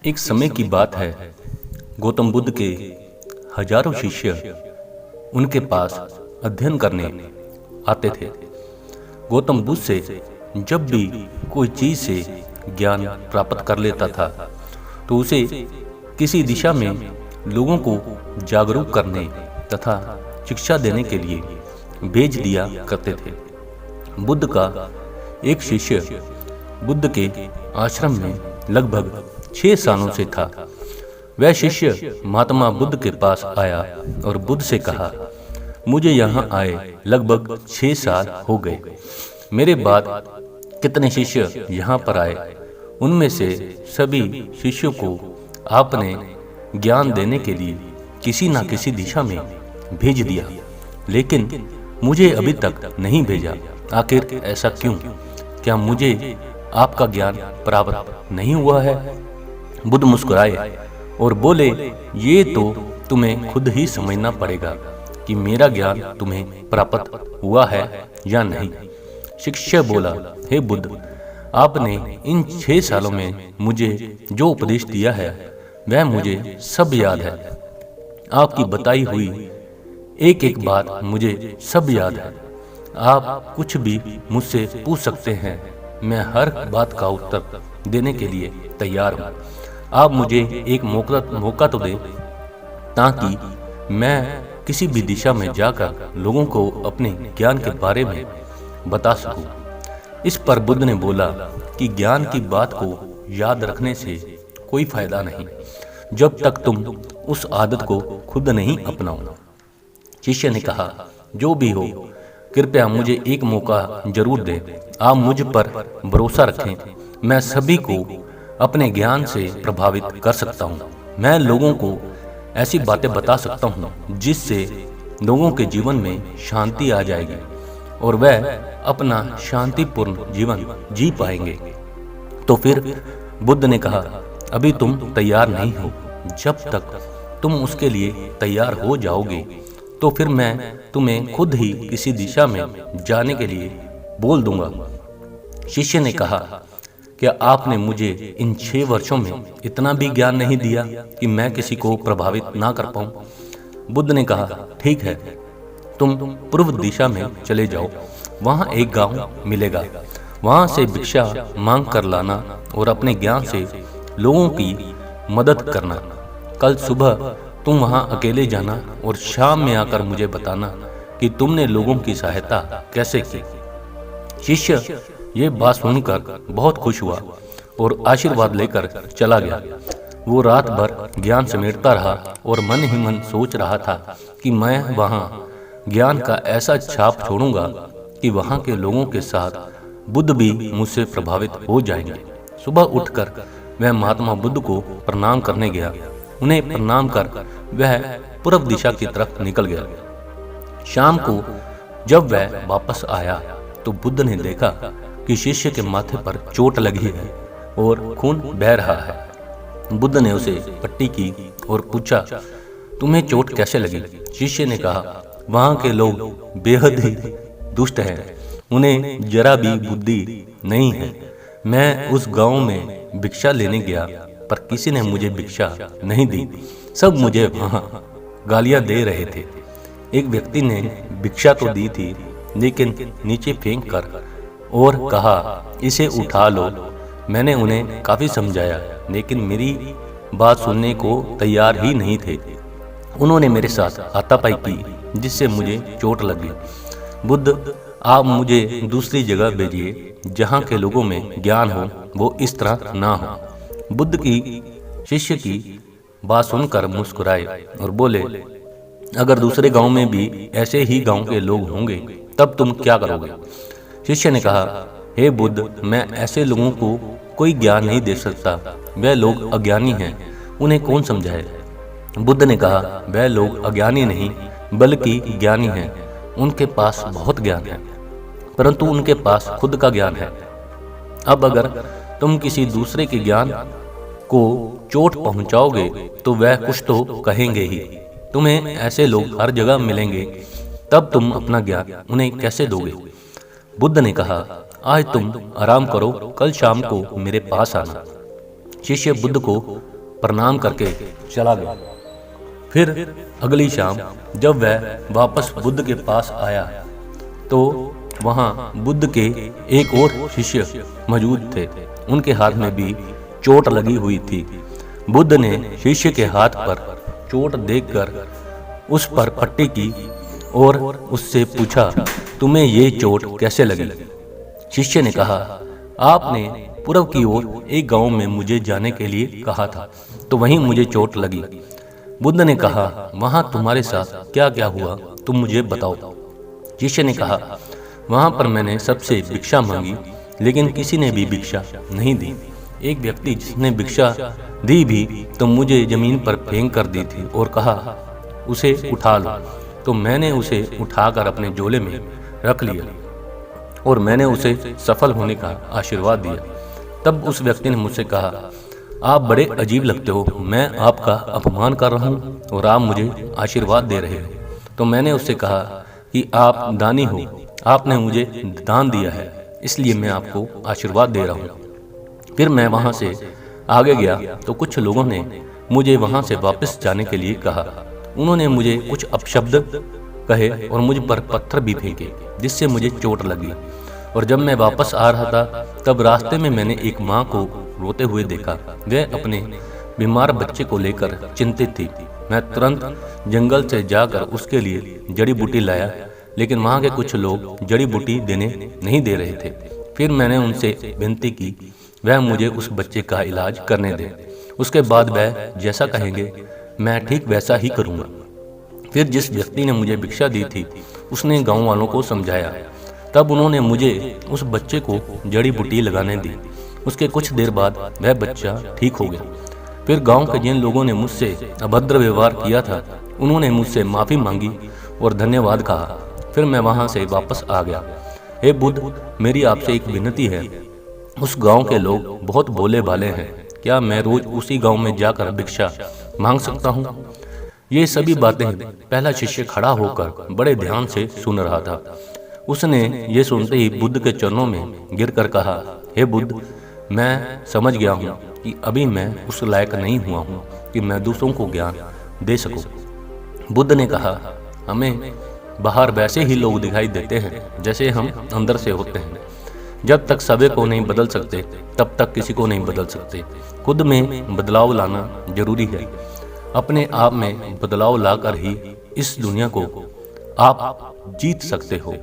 एक समय की बात है। गौतम बुद्ध के हजारों शिष्य उनके पास अध्ययन करने आते थे। गौतम बुद्ध से जब भी कोई चीज से ज्ञान प्राप्त कर लेता था तो उसे किसी दिशा में लोगों को जागरूक करने तथा शिक्षा देने के लिए भेज दिया करते थे। बुद्ध का एक शिष्य बुद्ध के आश्रम में लगभग 6 सालों से था। वह शिष्य महात्मा बुद्ध के पास आया और बुद्ध से कहा, मुझे यहाँ आए लगभग 6 साल हो गए। मेरे बाद कितने शिष्य यहाँ पर आए, उनमें से सभी शिष्यों को आपने ज्ञान देने के लिए किसी न किसी दिशा में भेज दिया, लेकिन मुझे अभी तक नहीं भेजा। आखिर ऐसा क्यों? क्या मुझे आपका ज्ञान प्राप्त नहीं हुआ है? बुद्ध मुस्कुराए और बोले, ये तो तुम्हें खुद ही समझना पड़ेगा कि मेरा ज्ञान तुम्हें प्राप्त हुआ है या नहीं। शिष्य बोला, हे बुद्ध, आपने इन 6 सालों में मुझे जो उपदेश दिया है वह मुझे सब याद है। आपकी बताई हुई एक एक बात मुझे सब याद है। आप कुछ भी मुझसे पूछ सकते हैं, मैं हर बात का उत्तर देने के लिए तैयार हूँ। आप मुझे एक मौका तो दे ताकि मैं किसी भी दिशा में जाकर लोगों को अपने ज्ञान के बारे में बता सकूं। इस पर बुद्ध ने बोला कि ज्ञान की बात को याद रखने से कोई फायदा नहीं जब तक तुम उस आदत को खुद नहीं अपनाओ। शिष्य ने कहा, जो भी हो, कृपया मुझे एक मौका जरूर दें। आप मुझ पर भरोसा रखें, मैं सभी को अपने ज्ञान से प्रभावित कर सकता हूँ। मैं लोगों को ऐसी बातें बता सकता हूँ जिससे लोगों के जीवन में शांति आ जाएगी और वह अपना शांतिपूर्ण जीवन जी पाएंगे। तो फिर बुद्ध ने कहा, अभी तुम तैयार नहीं हो। जब तक तुम उसके लिए तैयार हो जाओगे तो फिर मैं तुम्हें खुद ही किसी दिशा में जाने के लिए बोल दूंगा। शिष्य ने कहा, क्या आपने मुझे इन 6 वर्षों में इतना भी ज्ञान नहीं दिया कि मैं किसी को प्रभावित ना कर पाऊं? बुद्ध ने कहा, ठीक है, तुम पूर्व दिशा में चले जाओ, वहां एक गांव मिलेगा, वहां से भिक्षा मांग कर लाना और अपने ज्ञान से लोगों की मदद करना। कल सुबह तुम वहां अकेले जाना और शाम में आकर मुझे बताना कि तुमने लोगों की सहायता कैसे की। शिष्य ये बात सुनकर बहुत खुश हुआ और आशीर्वाद लेकर चला गया। वो रात भर ज्ञान समेटता रहा और मन ही मन सोच रहा था कि मैं वहां ज्ञान का ऐसा छाप छोड़ूंगा कि वहां के लोगों के साथ बुद्ध भी मुझसे प्रभावित हो जाएंगे। सुबह उठकर वह महात्मा बुद्ध को प्रणाम करने गया। उन्हें प्रणाम कर वह पूर्व दिशा की तरफ निकल गया। शाम को जब वह वापस आया तो बुद्ध ने देखा कि शिष्य के माथे पर चोट लगी है और खून बह रहा है। बुद्ध ने उसे पट्टी की और पूछा, तुम्हें चोट कैसे लगी? शिष्य ने कहा, वहां के लोग बेहद ही दुष्ट हैं, उन्हें जरा भी बुद्धि नहीं है। मैं उस गांव में भिक्षा लेने गया पर किसी ने मुझे भिक्षा नहीं दी, सब मुझे वहां गालियां दे रहे थे। एक व्यक्ति ने भिक्षा तो दी थी लेकिन नीचे फेंक कर और कहा, इसे उठा लो। मैंने उन्हें काफी समझाया लेकिन मेरी बात सुनने को तैयार ही नहीं थे। उन्होंने मेरे साथ हाथापाई की जिससे मुझे चोट लग गई। बुद्ध, आप मुझे दूसरी जगह भेजिए जहाँ के लोगों में ज्ञान हो, वो इस तरह ना हो। बुद्ध की शिष्य की बात सुनकर मुस्कुराए और बोले, अगर दूसरे गांव में भी ऐसे ही गांव के लोग होंगे तब तुम क्या करोगे? शिष्य ने कहा, हे बुद्ध, मैं ऐसे लोगों को कोई ज्ञान नहीं दे सकता। वह लोग अज्ञानी हैं, उन्हें कौन समझाए? बुद्ध ने कहा, वह लोग अज्ञानी नहीं बल्कि ज्ञानी हैं। उनके पास बहुत ज्ञान है परंतु उनके पास खुद का ज्ञान है। अब अगर तुम किसी दूसरे के ज्ञान को चोट पहुंचाओगे तो वह कुछ तो कहेंगे ही। तुम्हें ऐसे लोग हर जगह मिलेंगे, तब तुम अपना ज्ञान उन्हें कैसे दोगे? बुद्ध ने कहा, आज तुम आराम करो, कल शाम को मेरे पास आना। शिष्य बुद्ध को प्रणाम करके चला गया। फिर अगली शाम जब वह वापस बुद्ध के पास आया तो वहाँ बुद्ध के एक और शिष्य मौजूद थे। उनके हाथ में भी चोट लगी हुई थी। बुद्ध ने शिष्य के हाथ पर चोट देखकर उस पर पट्टी की और उससे पूछा, तुम्हें ये चोट कैसे लगी? शिष्य ने कहा, आपने पूर्व की ओर एक गांव में मुझे जाने के लिए कहा था, तो वहीं मुझे चोट लगी। बुद्ध ने कहा, वहां तुम्हारे साथ क्या क्या हुआ, तुम मुझे बताओ। शिष्य ने कहा, वहां पर मैंने सबसे भिक्षा मांगी, लेकिन किसी ने भी भिक्षा नहीं दी। एक व्यक्ति जिसने भिक्षा दी भी तो मुझे जमीन पर फेंक कर दी थी और कहा, उसे उठा लो। तो मैंने उसे उठाकर अपने झोले में रख लिया और मैंने उसे सफल होने का आशीर्वाद दिया। तब उस व्यक्ति ने मुझसे कहा, आप बड़े अजीब लगते हो, मैं आपका अपमान कर रहा हूँ और आप मुझे आशीर्वाद दे रहे हो। तो मैंने उससे कहा कि आप दानी हो, आपने मुझे दान दिया है, इसलिए मैं आपको आशीर्वाद दे रहा हूँ। फिर मैं वहाँ से आगे गया तो कुछ लोगों ने मुझे वहाँ से वापस जाने के लिए कहा। उन्होंने मुझे कुछ अपशब्द कहे और मुझ पर पत्थर भी फेंके, जिससे मुझे चोट लगी। और जब मैं वापस आ रहा था तब रास्ते में मैंने एक माँ को रोते हुए देखा। वह अपने बीमार बच्चे को लेकर चिंतित थी। मैं तुरंत जंगल से जाकर उसके लिए जड़ी बूटी लाया, लेकिन वहाँ के कुछ लोग जड़ी बूटी देने नहीं दे रहे थे। फिर मैंने उनसे विनती की वह मुझे उस बच्चे का इलाज करने दे। उसके बाद वह जैसा कहेंगे मैं ठीक वैसा ही करूँगा। फिर जिस व्यक्ति ने मुझे भिक्षा दी थी उसने गांव वालों को समझाया। तब उन्होंने मुझे उस बच्चे को जड़ी बूटी लगाने दी। उसके कुछ देर बाद वह बच्चा ठीक हो गया। फिर गांव के जिन लोगों ने मुझसे अभद्र व्यवहार किया था उन्होंने मुझसे माफ़ी मांगी और धन्यवाद कहा। फिर मैं वहाँ से वापस आ गया। हे बुद्ध, मेरी आपसे एक विनती है। उस गांव के लोग बहुत भोले भाले हैं, क्या मैं रोज उसी गांव में जाकर भिक्षा मांग सकता हूँ? ये सभी बातें पहला शिष्य खड़ा होकर बड़े ध्यान से सुन रहा था। उसने ये सुनते ही बुद्ध के चरणों में गिरकर कहा, हे बुद्ध, मैं समझ गया हूँ कि अभी मैं उस लायक नहीं हुआ हूँ कि मैं दूसरों को ज्ञान दे सकूँ। बुद्ध ने कहा, हमें बाहर वैसे ही लोग दिखाई देते हैं जैसे हम अंदर से होते हैं। जब तक सभी को नहीं बदल सकते तब तक किसी को नहीं बदल सकते। खुद में बदलाव लाना जरूरी है। अपने आप में बदलाव लाकर ही इस दुनिया को आप जीत सकते हो।